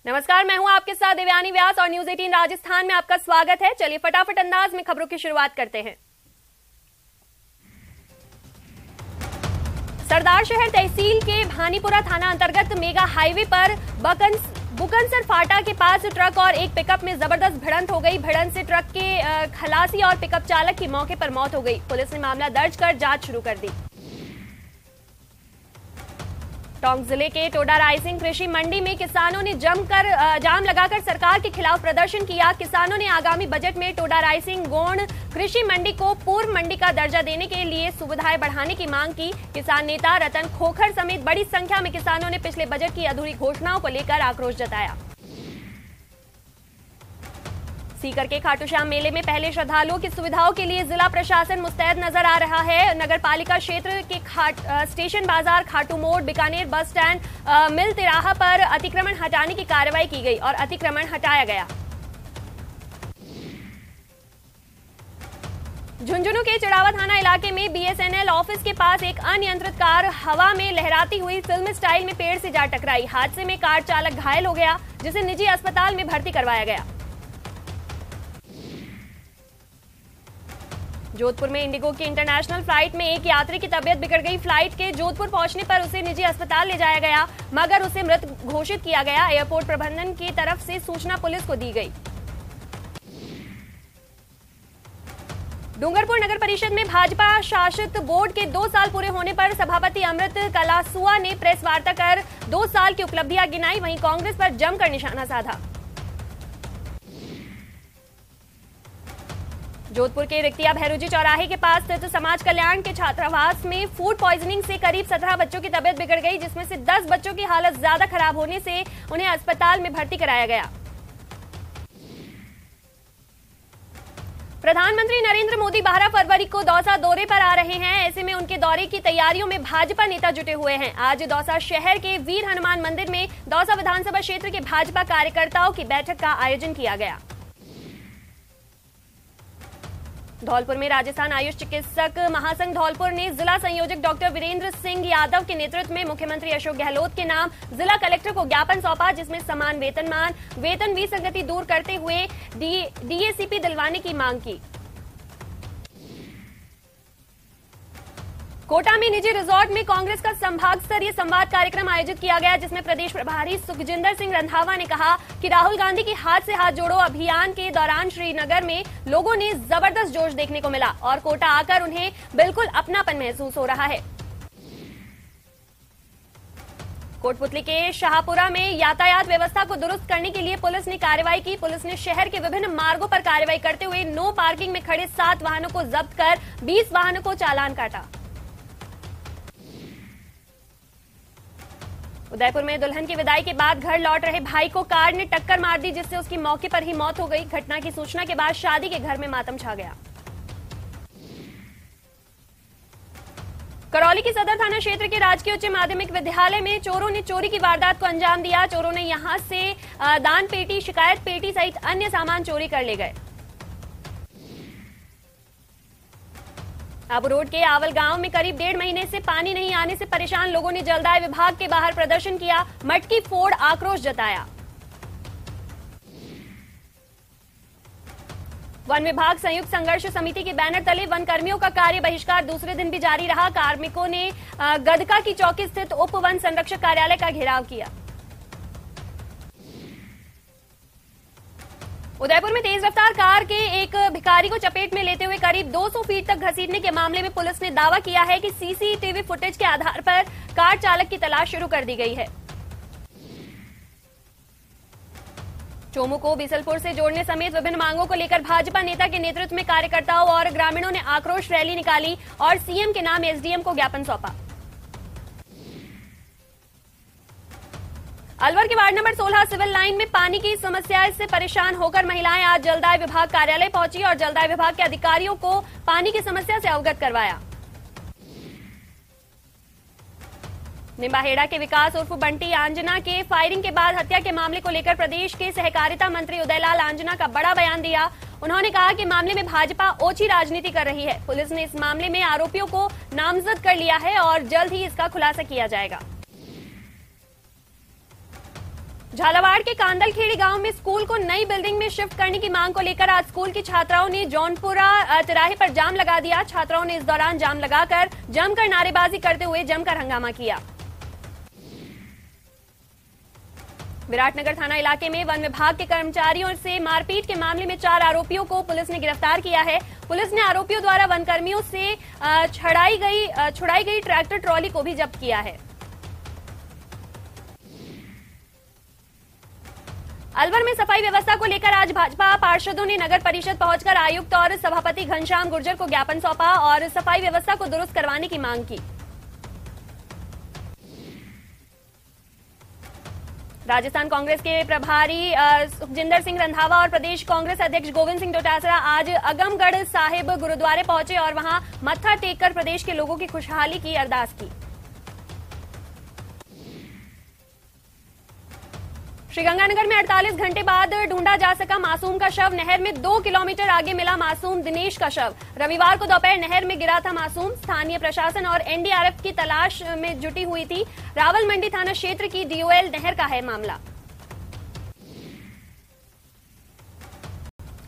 नमस्कार, मैं हूं आपके साथ देवयानी व्यास और न्यूज 18 राजस्थान में आपका स्वागत है। चलिए फटाफट अंदाज में खबरों की शुरुआत करते हैं। सरदार शहर तहसील के भानीपुरा थाना अंतर्गत मेगा हाईवे पर बुकनसर फाटा के पास ट्रक और एक पिकअप में जबरदस्त भिड़ंत हो गई। भिड़ंत से ट्रक के खलासी और पिकअप चालक की मौके पर मौत हो गई। पुलिस ने मामला दर्ज कर जांच शुरू कर दी। टोंक जिले के टोडा रायसिंह कृषि मंडी में किसानों ने जाम लगाकर सरकार के खिलाफ प्रदर्शन किया। किसानों ने आगामी बजट में टोडा रायसिंह गौड़ कृषि मंडी को पूर्व मंडी का दर्जा देने के लिए सुविधाएं बढ़ाने की मांग की। किसान नेता रतन खोखर समेत बड़ी संख्या में किसानों ने पिछले बजट की अधूरी घोषणाओं को लेकर आक्रोश जताया। सीकर के खाटूश्याम मेले में पहले श्रद्धालुओं की सुविधाओं के लिए जिला प्रशासन मुस्तैद नजर आ रहा है। नगर पालिका क्षेत्र के स्टेशन बाजार, खाटू मोड़, बीकानेर बस स्टैंड, मिल तिराहा पर अतिक्रमण हटाने की कार्रवाई की गई और अतिक्रमण हटाया गया। झुंझुनू के चिड़ावा थाना इलाके में बीएसएनएल ऑफिस के पास एक अनियंत्रित कार हवा में लहराती हुई फिल्म स्टाइल में पेड़ से जा टकराई। हादसे में कार चालक घायल हो गया, जिसे निजी अस्पताल में भर्ती करवाया गया। जोधपुर में इंडिगो की इंटरनेशनल फ्लाइट में एक यात्री की तबीयत बिगड़ गई। फ्लाइट के जोधपुर पहुंचने पर उसे निजी अस्पताल ले जाया गया, मगर उसे मृत घोषित किया गया। एयरपोर्ट प्रबंधन की तरफ से सूचना पुलिस को दी गई। डूंगरपुर नगर परिषद में भाजपा शासित बोर्ड के 2 साल पूरे होने पर सभापति अमृत कलासुआ ने प्रेस वार्ता कर 2 साल की उपलब्धियां गिनाई। वहीं कांग्रेस पर जमकर निशाना साधा। जोधपुर के रिक्तिया भैरूजी चौराहे के पास स्थित समाज कल्याण के छात्रावास में फूड पॉइजनिंग से करीब 17 बच्चों की तबीयत बिगड़ गई, जिसमें से 10 बच्चों की हालत ज्यादा खराब होने से उन्हें अस्पताल में भर्ती कराया गया। प्रधानमंत्री नरेंद्र मोदी 12 फरवरी को दौसा दौरे पर आ रहे हैं। ऐसे में उनके दौरे की तैयारियों में भाजपा नेता जुटे हुए हैं। आज दौसा शहर के वीर हनुमान मंदिर में दौसा विधानसभा क्षेत्र के भाजपा कार्यकर्ताओं की बैठक का आयोजन किया गया। धौलपुर में राजस्थान आयुष चिकित्सक महासंघ धौलपुर ने जिला संयोजक डॉक्टर वीरेंद्र सिंह यादव के नेतृत्व में मुख्यमंत्री अशोक गहलोत के नाम जिला कलेक्टर को ज्ञापन सौंपा, जिसमें समान वेतन विसंगति दूर करते हुए डीएसीपी दिलवाने की मांग की। कोटा में निजी रिजॉर्ट में कांग्रेस का संभाग स्तरीय संवाद कार्यक्रम आयोजित किया गया, जिसमें प्रदेश प्रभारी सुखजिंदर सिंह रंधावा ने कहा कि राहुल गांधी की हाथ से हाथ जोड़ो अभियान के दौरान श्रीनगर में लोगों ने जबरदस्त जोश देखने को मिला और कोटा आकर उन्हें बिल्कुल अपनापन महसूस हो रहा है। कोटपुतली के शाहपुरा में यातायात व्यवस्था को दुरुस्त करने के लिए पुलिस ने कार्रवाई की। पुलिस ने शहर के विभिन्न मार्गों पर कार्रवाई करते हुए नो पार्किंग में खड़े 7 वाहनों को जब्त कर 20 वाहनों को चालान काटा। उदयपुर में दुल्हन की विदाई के बाद घर लौट रहे भाई को कार ने टक्कर मार दी, जिससे उसकी मौके पर ही मौत हो गई। घटना की सूचना के बाद शादी के घर में मातम छा गया। करौली के सदर थाना क्षेत्र के राजकीय उच्च माध्यमिक विद्यालय में चोरों ने चोरी की वारदात को अंजाम दिया। चोरों ने यहां से दान पेटी, शिकायत पेटी सहित अन्य सामान चोरी कर ले गए। आबू रोड के आवल गांव में करीब 1.5 महीने से पानी नहीं आने से परेशान लोगों ने जलदाय विभाग के बाहर प्रदर्शन किया, मटकी फोड़ आक्रोश जताया। वन विभाग संयुक्त संघर्ष समिति के बैनर तले वन कर्मियों का कार्य बहिष्कार दूसरे दिन भी जारी रहा। कार्मिकों ने गदका की चौकी स्थित उप वन संरक्षक कार्यालय का घेराव किया। उदयपुर में तेज रफ्तार कार के एक भिखारी को चपेट में लेते हुए करीब 200 फीट तक घसीटने के मामले में पुलिस ने दावा किया है कि सीसीटीवी फुटेज के आधार पर कार चालक की तलाश शुरू कर दी गई है। चोमू को बीसलपुर से जोड़ने समेत विभिन्न मांगों को लेकर भाजपा नेता के नेतृत्व में कार्यकर्ताओं और ग्रामीणों ने आक्रोश रैली निकाली और सीएम के नाम एसडीएम को ज्ञापन सौंपा। अलवर के वार्ड नंबर 16 सिविल लाइन में पानी की समस्या से परेशान होकर महिलाएं आज जलदाय विभाग कार्यालय पहुंची और जलदाय विभाग के अधिकारियों को पानी की समस्या से अवगत करवाया। निम्बाहेड़ा के विकास उर्फ बंटी आंजना के फायरिंग के बाद हत्या के मामले को लेकर प्रदेश के सहकारिता मंत्री उदयलाल आंजना का बड़ा बयान दिया। उन्होंने कहा कि मामले में भाजपा ओछी राजनीति कर रही है। पुलिस ने इस मामले में आरोपियों को नामजद कर लिया है और जल्द ही इसका खुलासा किया जाएगा। झालावाड़ के कांदलखेड़ी गांव में स्कूल को नई बिल्डिंग में शिफ्ट करने की मांग को लेकर आज स्कूल की छात्राओं ने जौनपुरा तिराहे पर जाम लगा दिया। छात्राओं ने इस दौरान जाम लगाकर जमकर नारेबाजी करते हुए जमकर हंगामा किया। विराटनगर थाना इलाके में वन विभाग के कर्मचारियों से मारपीट के मामले में 4 आरोपियों को पुलिस ने गिरफ्तार किया है। पुलिस ने आरोपियों द्वारा वनकर्मियों से छुड़ाई गई ट्रैक्टर ट्रॉली को भी जब्त किया है। अलवर में सफाई व्यवस्था को लेकर आज भाजपा पार्षदों ने नगर परिषद पहुंचकर आयुक्त और सभापति घनश्याम गुर्जर को ज्ञापन सौंपा और सफाई व्यवस्था को दुरुस्त करवाने की मांग की। राजस्थान कांग्रेस के प्रभारी सुखजिंदर सिंह रंधावा और प्रदेश कांग्रेस अध्यक्ष गोविंद सिंह डोटासरा आज अगमगढ़ साहिब गुरुद्वारे पहुंचे और वहां मत्था टेककर प्रदेश के लोगों की खुशहाली की अरदास की। श्रीगंगानगर में 48 घंटे बाद ढूंढा जा सका मासूम का शव। नहर में 2 किलोमीटर आगे मिला मासूम दिनेश का शव। रविवार को दोपहर नहर में गिरा था मासूम। स्थानीय प्रशासन और एनडीआरएफ की तलाश में जुटी हुई थी। रावल मंडी थाना क्षेत्र की डीओएल नहर का है मामला।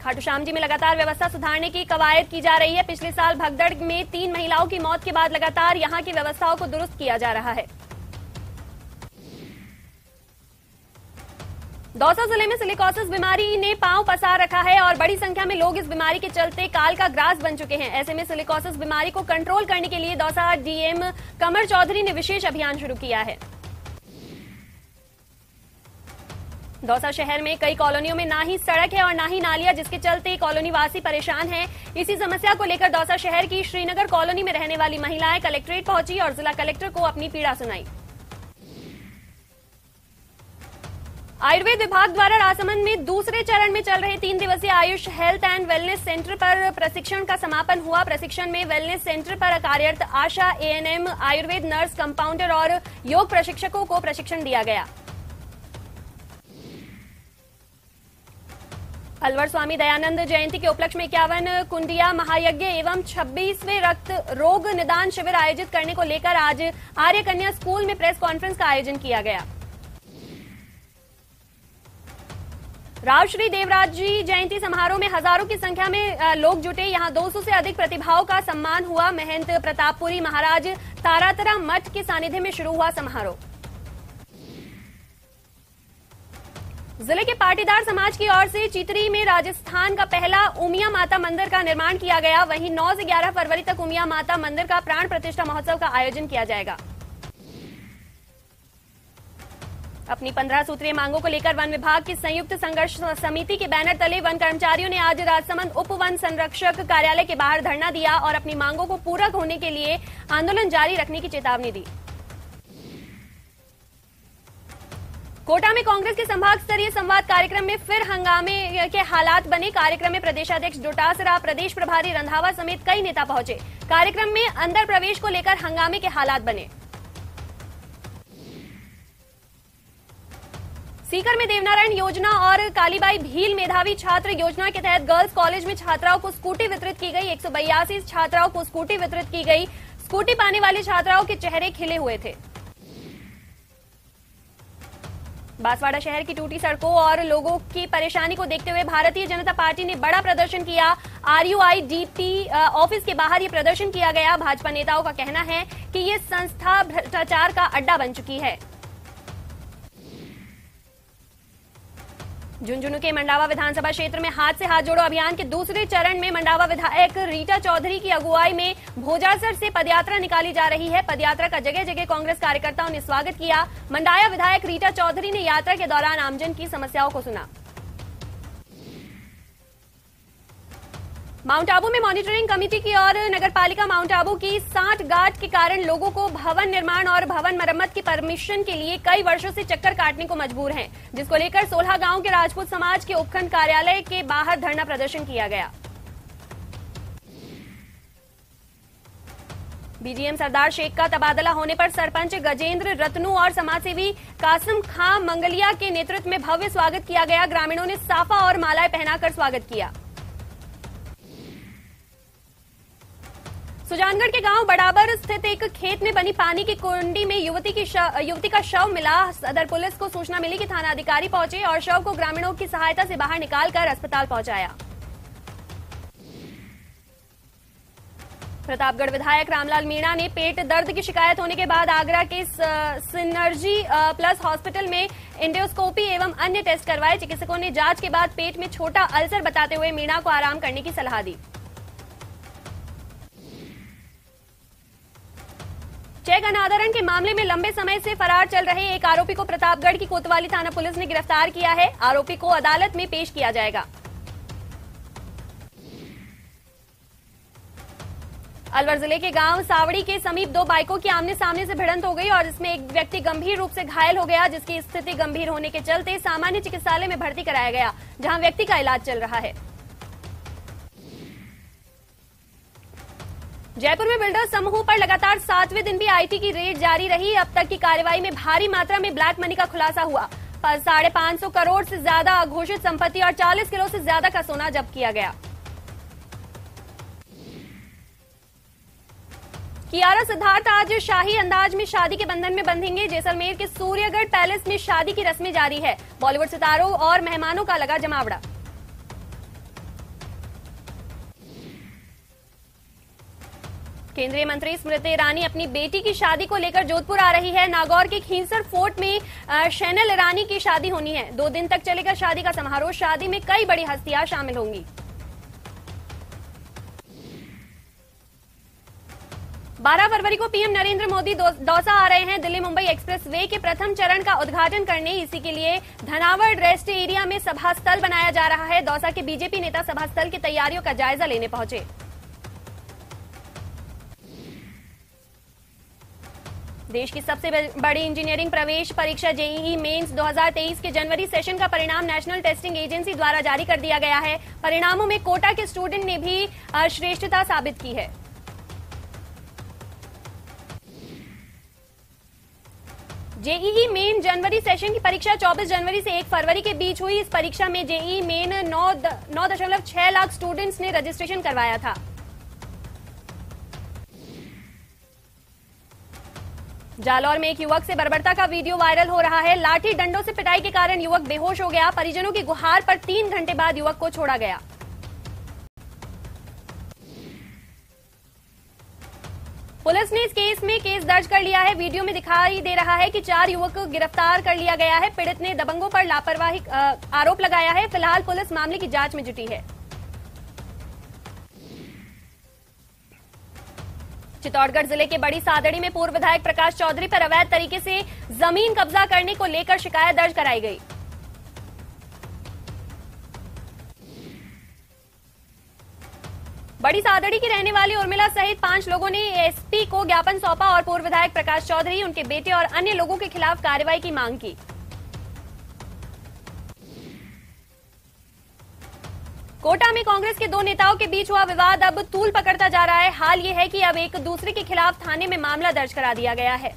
खाटू श्याम जी में लगातार व्यवस्था सुधारने की कवायद की जा रही है। पिछले साल भगदड़ में 3 महिलाओं की मौत के बाद लगातार यहां की व्यवस्थाओं को दुरुस्त किया जा रहा है। दौसा जिले में सिलिकोसिस बीमारी ने पांव पसार रखा है और बड़ी संख्या में लोग इस बीमारी के चलते काल का ग्रास बन चुके हैं। ऐसे में सिलिकोसिस बीमारी को कंट्रोल करने के लिए दौसा डीएम कमर चौधरी ने विशेष अभियान शुरू किया है। दौसा शहर में कई कॉलोनियों में ना ही सड़क है और ना ही नालियां, जिसके चलते कॉलोनी वासी परेशान हैं। इसी समस्या को लेकर दौसा शहर की श्रीनगर कॉलोनी में रहने वाली महिलाएं कलेक्ट्रेट पहुंची और जिला कलेक्टर को अपनी पीड़ा सुनाई। आयुर्वेद विभाग द्वारा राजसमंद में दूसरे चरण में चल रहे 3 दिवसीय Ayush health and wellness centre पर प्रशिक्षण का समापन हुआ। प्रशिक्षण में वेलनेस सेंटर पर कार्यरत आशा, एएनएम, आयुर्वेद नर्स, कंपाउंडर और योग प्रशिक्षकों को प्रशिक्षण दिया गया। अलवर स्वामी दयानंद जयंती के उपलक्ष्य में 51 कुंडिया महायज्ञ एवं 26वें रक्त रोग निदान शिविर आयोजित करने को लेकर आज आर्य कन्या स्कूल में प्रेस कॉन्फ्रेंस का आयोजन किया गया। राव श्री देवराज जी जयंती समारोह में हजारों की संख्या में लोग जुटे। यहां 200 से अधिक प्रतिभाओं का सम्मान हुआ। महंत प्रतापपुरी महाराज तारातरा मठ के सानिध्य में शुरू हुआ समारोह। जिले के पाटीदार समाज की ओर से चितरी में राजस्थान का पहला उमिया माता मंदिर का निर्माण किया गया। वहीं 9 से 11 फरवरी तक उमिया माता मंदिर का प्राण प्रतिष्ठा महोत्सव का आयोजन किया जाएगा। अपनी 15 सूत्रीय मांगों को लेकर वन विभाग की संयुक्त संघर्ष समिति के बैनर तले वन कर्मचारियों ने आज राजसमंद उप वन संरक्षक कार्यालय के बाहर धरना दिया और अपनी मांगों को पूरा होने के लिए आंदोलन जारी रखने की चेतावनी दी। कोटा में कांग्रेस के संभाग स्तरीय संवाद कार्यक्रम में फिर हंगामे के हालात बने। कार्यक्रम में प्रदेशाध्यक्ष डोटासरा, प्रदेश प्रभारी रंधावा समेत कई नेता पहुंचे। कार्यक्रम में अंदर प्रवेश को लेकर हंगामे के हालात बने। सीकर में देवनारायण योजना और कालीबाई भील मेधावी छात्र योजना के तहत गर्ल्स कॉलेज में छात्राओं को स्कूटी वितरित की गई। 182 छात्राओं को स्कूटी वितरित की गई। स्कूटी पाने वाली छात्राओं के चेहरे खिले हुए थे। बांसवाड़ा शहर की टूटी सड़कों और लोगों की परेशानी को देखते हुए भारतीय जनता पार्टी ने बड़ा प्रदर्शन किया। आरयूआईडीपी ऑफिस के बाहर ये प्रदर्शन किया गया। भाजपा नेताओं का कहना है कि ये संस्था भ्रष्टाचार का अड्डा बन चुकी है। झुंझुनू के मंडावा विधानसभा क्षेत्र में हाथ से हाथ जोड़ो अभियान के दूसरे चरण में मंडावा विधायक रीटा चौधरी की अगुवाई में भोजासर से पदयात्रा निकाली जा रही है। पदयात्रा का जगह जगह कांग्रेस कार्यकर्ताओं ने स्वागत किया। मंडाया विधायक रीटा चौधरी ने यात्रा के दौरान आमजन की समस्याओं को सुना। माउंट आबू में मॉनिटरिंग कमेटी की और नगरपालिका माउंट आबू की सांठ गांठ के कारण लोगों को भवन निर्माण और भवन मरम्मत की परमिशन के लिए कई वर्षों से चक्कर काटने को मजबूर हैं, जिसको लेकर 16 गांव के राजपूत समाज के उपखंड कार्यालय के बाहर धरना प्रदर्शन किया गया। बीजीएम सरदार शेख का तबादला होने पर सरपंच गजेंद्र रतनू और समाजसेवी कासिम खां मंगलिया के नेतृत्व में भव्य स्वागत किया गया। ग्रामीणों ने साफा और मालाएं पहनाकर स्वागत किया। सुजानगढ़ के गांव बड़ाबर स्थित एक खेत में बनी पानी की कुंडी में युवती का शव मिला। सदर पुलिस को सूचना मिली कि थाना अधिकारी पहुंचे और शव को ग्रामीणों की सहायता से बाहर निकालकर अस्पताल पहुंचाया। प्रतापगढ़ विधायक रामलाल मीणा ने पेट दर्द की शिकायत होने के बाद आगरा के सिनर्जी प्लस हॉस्पिटल में एंडोस्कोपी एवं अन्य टेस्ट करवाए। चिकित्सकों ने जांच के बाद पेट में छोटा अल्सर बताते हुए मीणा को आराम करने की सलाह दी। चेक अनादरण के मामले में लंबे समय से फरार चल रहे एक आरोपी को प्रतापगढ़ की कोतवाली थाना पुलिस ने गिरफ्तार किया है। आरोपी को अदालत में पेश किया जाएगा। अलवर जिले के गांव सावड़ी के समीप दो बाइकों की आमने सामने से भिड़ंत हो गई और इसमें एक व्यक्ति गंभीर रूप से घायल हो गया, जिसकी स्थिति गंभीर होने के चलते सामान्य चिकित्सालय में भर्ती कराया गया, जहां व्यक्ति का इलाज चल रहा है। जयपुर में बिल्डर समूह पर लगातार 7वें दिन भी आईटी की रेड जारी रही। अब तक की कार्रवाई में भारी मात्रा में ब्लैक मनी का खुलासा हुआ। 550 करोड़ से ज्यादा अघोषित संपत्ति और 40 किलो से ज्यादा का सोना जब्त किया गया। कियारा सिद्धार्थ आज शाही अंदाज में शादी के बंधन में बंधेंगे। जैसलमेर के सूर्यगढ़ पैलेस में शादी की रस्में जारी है। बॉलीवुड सितारों और मेहमानों का लगा जमावड़ा। केंद्रीय मंत्री स्मृति ईरानी अपनी बेटी की शादी को लेकर जोधपुर आ रही है। नागौर के खींसर फोर्ट में शैनल ईरानी की शादी होनी है। 2 दिन तक चलेगा शादी का समारोह। शादी में कई बड़ी हस्तियां शामिल होंगी। 12 फरवरी को पीएम नरेंद्र मोदी दौसा आ रहे हैं। दिल्ली मुंबई एक्सप्रेस वे के प्रथम चरण का उद्घाटन करने। इसी के लिए धनावड़ रेस्ट एरिया में सभा स्थल बनाया जा रहा है। दौसा के बीजेपी नेता सभा स्थल की तैयारियों का जायजा लेने पहुंचे। देश की सबसे बड़ी इंजीनियरिंग प्रवेश परीक्षा जेईई मेंस 2023 के जनवरी सेशन का परिणाम नेशनल टेस्टिंग एजेंसी द्वारा जारी कर दिया गया है। परिणामों में कोटा के स्टूडेंट ने भी श्रेष्ठता साबित की है। जेईई मेन जनवरी सेशन की परीक्षा 24 जनवरी से 1 फरवरी के बीच हुई। इस परीक्षा में जेईई मेन 9.6 लाख स्टूडेंट्स ने रजिस्ट्रेशन करवाया था। जालौर में एक युवक से बर्बरता का वीडियो वायरल हो रहा है। लाठी डंडों से पिटाई के कारण युवक बेहोश हो गया। परिजनों की गुहार पर 3 घंटे बाद युवक को छोड़ा गया। पुलिस ने इस केस में केस दर्ज कर लिया है। वीडियो में दिखाई दे रहा है कि 4 युवक को गिरफ्तार कर लिया गया है। पीड़ित ने दबंगों पर लापरवाही आरोप लगाया है। फिलहाल पुलिस मामले की जांच में जुटी है। चित्तौड़गढ़ जिले के बड़ी सादड़ी में पूर्व विधायक प्रकाश चौधरी पर अवैध तरीके से जमीन कब्जा करने को लेकर शिकायत दर्ज कराई गई। बड़ी सादड़ी की रहने वाली उर्मिला सहित 5 लोगों ने एसपी को ज्ञापन सौंपा और पूर्व विधायक प्रकाश चौधरी, उनके बेटे और अन्य लोगों के खिलाफ कार्रवाई की मांग की। कोटा में कांग्रेस के 2 नेताओं के बीच हुआ विवाद अब तूल पकड़ता जा रहा है। हाल ये है कि अब एक दूसरे के खिलाफ थाने में मामला दर्ज करा दिया गया है।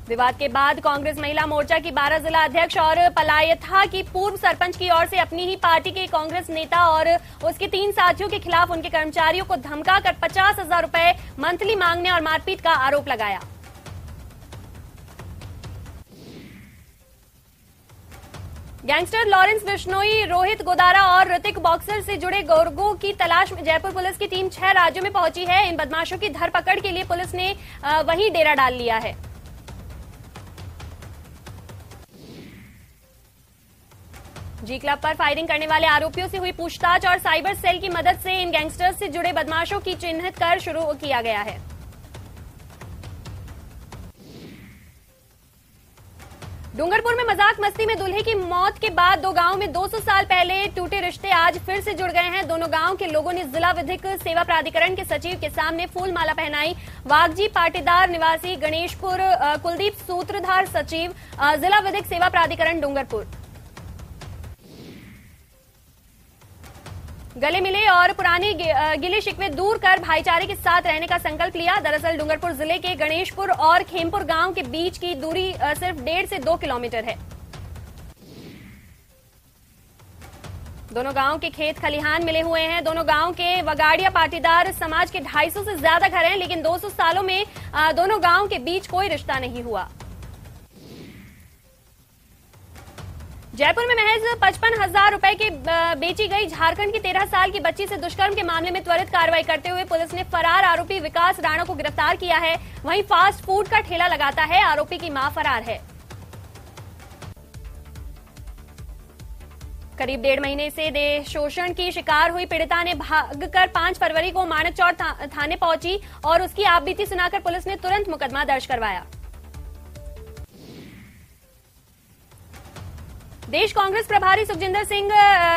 विवाद के बाद कांग्रेस महिला मोर्चा की 12 जिला अध्यक्ष और पलायथा की पूर्व सरपंच की ओर से अपनी ही पार्टी के कांग्रेस नेता और उसके 3 साथियों के खिलाफ उनके कर्मचारियों को धमकाकर 50,000 रुपए मंथली मांगने और मारपीट का आरोप लगाया। गैंगस्टर लॉरेंस बिश्नोई, रोहित गोदारा और ऋतिक बॉक्सर से जुड़े गोरगों की तलाश में जयपुर पुलिस की टीम 6 राज्यों में पहुंची है। इन बदमाशों की धरपकड़ के लिए पुलिस ने वहीं डेरा डाल लिया है। जी क्लब पर फायरिंग करने वाले आरोपियों से हुई पूछताछ और साइबर सेल की मदद से इन गैंगस्टर्स से जुड़े बदमाशों की चिन्हित कर शुरू किया गया है। डूंगरपुर में मजाक मस्ती में दूल्हे की मौत के बाद 2 गांवों में 200 साल पहले टूटे रिश्ते आज फिर से जुड़ गए हैं। दोनों गांव के लोगों ने जिला विधिक सेवा प्राधिकरण के सचिव के सामने फूल माला पहनाई। वागजी पाटीदार निवासी गणेशपुर कुलदीप सूत्रधार सचिव जिला विधिक सेवा प्राधिकरण डूंगरपुर गले मिले और पुरानी गिले शिकवे दूर कर भाईचारे के साथ रहने का संकल्प लिया। दरअसल डूंगरपुर जिले के गणेशपुर और खेमपुर गांव के बीच की दूरी सिर्फ 1.5 से 2 किलोमीटर है। दोनों गांव के खेत खलिहान मिले हुए हैं। दोनों गांव के वगाड़िया पाटीदार समाज के 250 से ज्यादा घर हैं, लेकिन 200 सालों में दोनों गांव के बीच कोई रिश्ता नहीं हुआ। जयपुर में महज 55,000 रुपए की बेची गई झारखंड की 13 साल की बच्ची से दुष्कर्म के मामले में त्वरित कार्रवाई करते हुए पुलिस ने फरार आरोपी विकास राणा को गिरफ्तार किया है। वहीं फास्ट फूड का ठेला लगाता है, आरोपी की मां फरार है। करीब 1.5 महीने से देह शोषण की शिकार हुई पीड़िता ने भागकर 5 फरवरी को माणकचौर थाने पहुंची और उसकी आपबीती सुनाकर पुलिस ने तुरंत मुकदमा दर्ज करवाया। देश कांग्रेस प्रभारी सुखजिंदर सिंह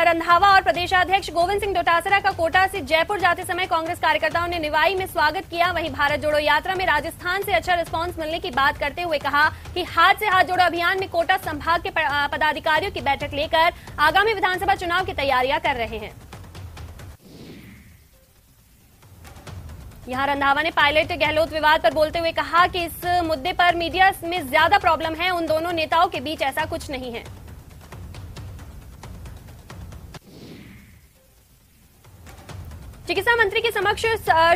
रंधावा और प्रदेशाध्यक्ष गोविंद सिंह डोटासरा का कोटा से जयपुर जाते समय कांग्रेस कार्यकर्ताओं ने निवाई में स्वागत किया। वहीं भारत जोड़ो यात्रा में राजस्थान से अच्छा रिस्पांस मिलने की बात करते हुए कहा कि हाथ से हाथ जोड़ो अभियान में कोटा संभाग के पदाधिकारियों की बैठक लेकर आगामी विधानसभा चुनाव की तैयारियां कर रहे हैं। यहां रंधावा ने पायलट गहलोत विवाद पर बोलते हुए कहा कि इस मुद्दे पर मीडिया में ज्यादा प्रॉब्लम है, उन दोनों नेताओं के बीच ऐसा कुछ नहीं है। चिकित्सा मंत्री के समक्ष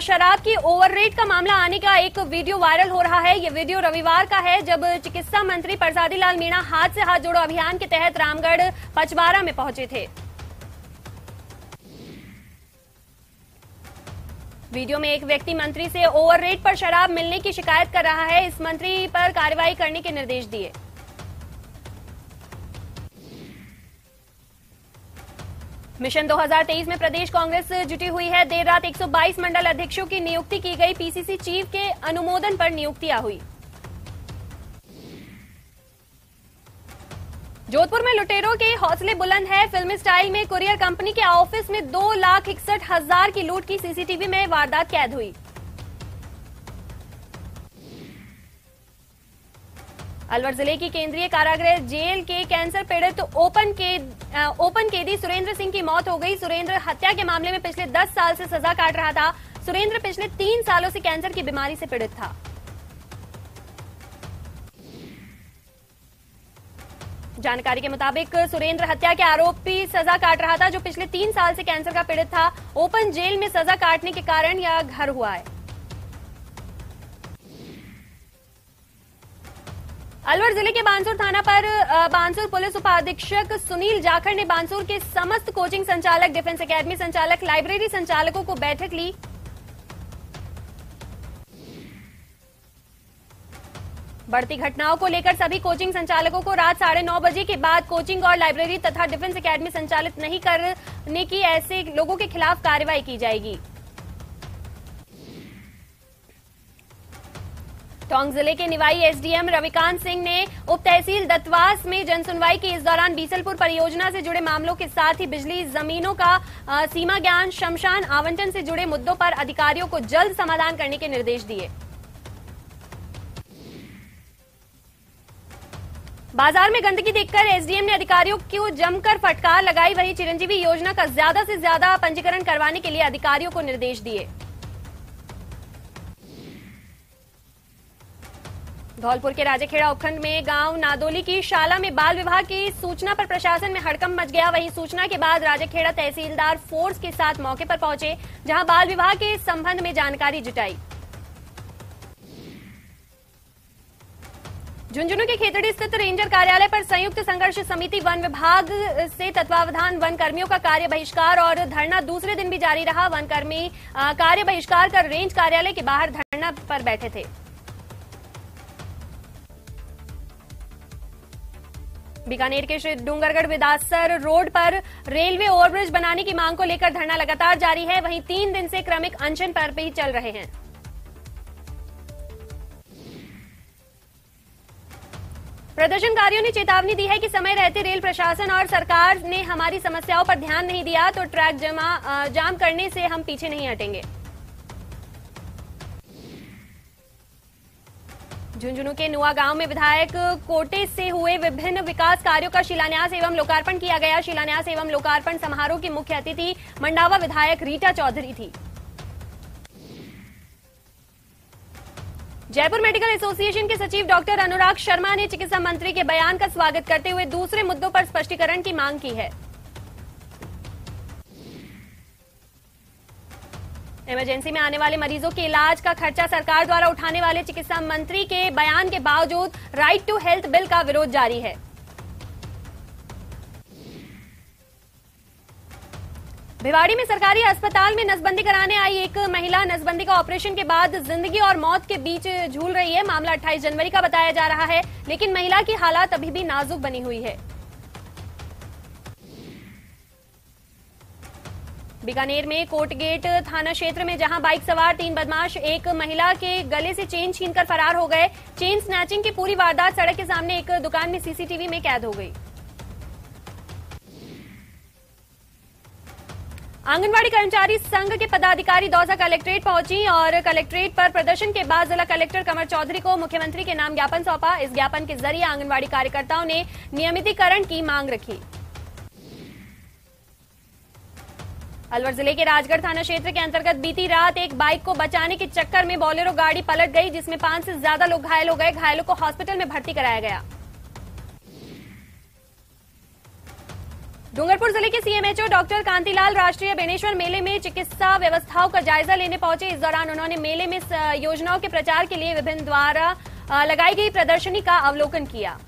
शराब की ओवररेट का मामला आने का एक वीडियो वायरल हो रहा है। ये वीडियो रविवार का है, जब चिकित्सा मंत्री प्रसादी लाल मीणा हाथ से हाथ जोड़ो अभियान के तहत रामगढ़ पचवारा में पहुंचे थे। वीडियो में एक व्यक्ति मंत्री से ओवररेट पर शराब मिलने की शिकायत कर रहा है। इस मंत्री पर कार्रवाई करने के निर्देश दिए। मिशन 2023 में प्रदेश कांग्रेस जुटी हुई है। देर रात 122 मंडल अध्यक्षों की नियुक्ति की गई। पीसीसी चीफ के अनुमोदन पर नियुक्तियां हुई। जोधपुर में लुटेरों के हौसले बुलंद है। फिल्मी स्टाइल में कुरियर कंपनी के ऑफिस में 2,61,000 की लूट की सीसीटीवी में वारदात कैद हुई। अलवर जिले की केंद्रीय कारागृह जेल के कैंसर पीड़ित ओपन कैदी सुरेंद्र सिंह की मौत हो गई। सुरेंद्र हत्या के मामले में पिछले 10 साल से सजा काट रहा था। सुरेंद्र पिछले 3 सालों से कैंसर की बीमारी से पीड़ित था। जानकारी के मुताबिक सुरेंद्र हत्या के आरोपी सजा काट रहा था, जो पिछले 3 साल से कैंसर का पीड़ित था। ओपन जेल में सजा काटने के कारण यह घर हुआ है। अलवर जिले के बानसूर थाना पर बानसूर पुलिस उपाधीक्षक सुनील जाखड़ ने बानसूर के समस्त कोचिंग संचालक, डिफेंस एकेडमी संचालक, लाइब्रेरी संचालकों को बैठक ली। बढ़ती घटनाओं को लेकर सभी कोचिंग संचालकों को रात 9:30 बजे के बाद कोचिंग और लाइब्रेरी तथा डिफेंस एकेडमी संचालित नहीं करने की, ऐसे लोगों के खिलाफ कार्रवाई की जाएगी। टोंक जिले के निवाई एसडीएम रविकांत सिंह ने उप तहसील दत्तवास में जनसुनवाई की। इस दौरान बीसलपुर परियोजना से जुड़े मामलों के साथ ही बिजली जमीनों का सीमा ज्ञान, शमशान आवंटन से जुड़े मुद्दों पर अधिकारियों को जल्द समाधान करने के निर्देश दिए। बाजार में गंदगी देखकर एसडीएम ने अधिकारियों को जमकर फटकार लगाई। वहीं चिरंजीवी योजना का ज्यादा से ज्यादा पंजीकरण करवाने के लिए अधिकारियों को निर्देश दिए। धौलपुर के राजेखेड़ा उपखंड में गांव नादोली की शाला में बाल विवाह की सूचना पर प्रशासन में हड़कंप मच गया। वहीं सूचना के बाद राजेखेड़ा तहसीलदार फोर्स के साथ मौके पर पहुंचे, जहां बाल विवाह के संबंध में जानकारी जुटाई। झुंझुनू के खेतड़ी स्थित रेंजर कार्यालय पर संयुक्त संघर्ष समिति वन विभाग से तत्वावधान वन कर्मियों का कार्य बहिष्कार और धरना दूसरे दिन भी जारी रहा। वन कर्मी कार्य बहिष्कार कर रेंज कार्यालय के बाहर धरना पर बैठे थे। बीकानेर के श्री डूंगरगढ़ विदासर रोड पर रेलवे ओवरब्रिज बनाने की मांग को लेकर धरना लगातार जारी है। वहीं 3 दिन से क्रमिक अनशन पर भी चल रहे हैं। प्रदर्शनकारियों ने चेतावनी दी है कि समय रहते रेल प्रशासन और सरकार ने हमारी समस्याओं पर ध्यान नहीं दिया तो ट्रैक जाम करने से हम पीछे नहीं हटेंगे। झुंझुनू के नुआ गांव में विधायक कोटे से हुए विभिन्न विकास कार्यों का शिलान्यास एवं लोकार्पण किया गया। शिलान्यास एवं लोकार्पण समारोह की मुख्य अतिथि मंडावा विधायक रीटा चौधरी थी। जयपुर मेडिकल एसोसिएशन के सचिव डॉक्टर अनुराग शर्मा ने चिकित्सा मंत्री के बयान का स्वागत करते हुए दूसरे मुद्दों पर स्पष्टीकरण की मांग की है। इमरजेंसी में आने वाले मरीजों के इलाज का खर्चा सरकार द्वारा उठाने वाले चिकित्सा मंत्री के बयान के बावजूद राइट टू हेल्थ बिल का विरोध जारी है। भिवाड़ी में सरकारी अस्पताल में नसबंदी कराने आई एक महिला नसबंदी का ऑपरेशन के बाद जिंदगी और मौत के बीच झूल रही है। मामला 28 जनवरी का बताया जा रहा है, लेकिन महिला की हालत अभी भी नाजुक बनी हुई है। बीकानेर में कोटगेट थाना क्षेत्र में जहां बाइक सवार 3 बदमाश एक महिला के गले से चेन छीनकर फरार हो गए। चेन स्नैचिंग की पूरी वारदात सड़क के सामने एक दुकान में सीसीटीवी में कैद हो गई। आंगनवाड़ी कर्मचारी संघ के पदाधिकारी दौसा कलेक्ट्रेट पहुंची और कलेक्ट्रेट पर प्रदर्शन के बाद जिला कलेक्टर कमर चौधरी को मुख्यमंत्री के नाम ज्ञापन सौंपा। इस ज्ञापन के जरिए आंगनवाड़ी कार्यकर्ताओं ने नियमितीकरण की मांग रखी। अलवर जिले के राजगढ़ थाना क्षेत्र के अंतर्गत बीती रात एक बाइक को बचाने के चक्कर में बोलेरो गाड़ी पलट गई, जिसमें 5 से ज्यादा लोग घायल हो गए। घायलों को हॉस्पिटल में भर्ती कराया गया। डूंगरपुर जिले के सीएमएचओ डॉक्टर कांतिलाल राष्ट्रीय बेनेश्वर मेले में चिकित्सा व्यवस्थाओं का जायजा लेने पहुंचे। इस दौरान उन्होंने मेले में योजनाओं के प्रचार के लिए विभिन्न द्वारा लगाई गई प्रदर्शनी का अवलोकन किया।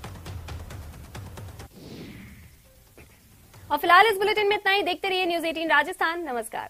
और फिलहाल इस बुलेटिन में इतना ही। देखते रहिए न्यूज़ 18 राजस्थान। नमस्कार।